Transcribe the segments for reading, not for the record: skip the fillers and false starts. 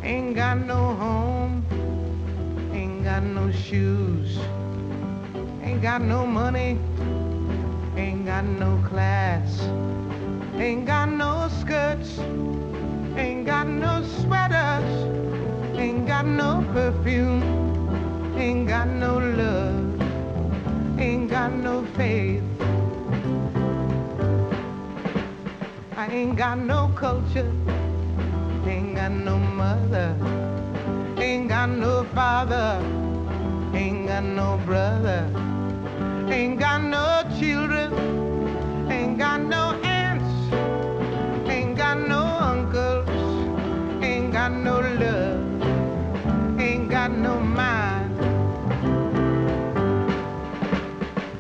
Ain't got no home, ain't got no shoes, ain't got no money, ain't got no class, ain't got no skirts, ain't got no sweaters, ain't got no perfume, ain't got no love, ain't got no faith. I ain't got no culture, ain't got no mother, ain't got no father, ain't got no brother, ain't got no children, ain't got no aunts, ain't got no uncles, ain't got no love, ain't got no mind.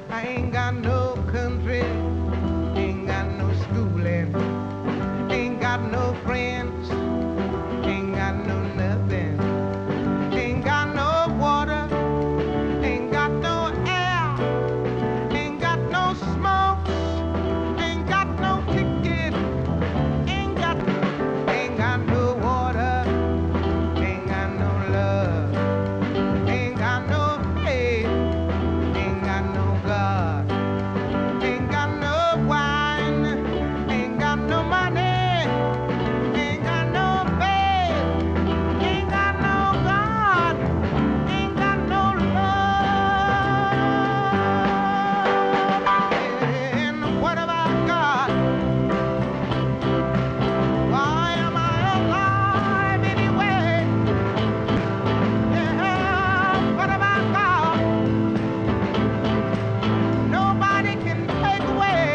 I ain't got no country, ain't got no schooling, ain't got no friends, ain't got no nothing, ain't got no water, ain't got no air, ain't got no smoke, ain't got no ticket, ain't got no water, ain't got no love, ain't got no faith, ain't got no God, ain't got no wine, ain't got no money, ain't got no faith, ain't got no God, ain't got no love. And what about God? Why am I alive anyway? Yeah, what about God? Nobody can take away.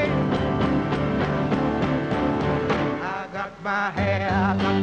I got my hair, I got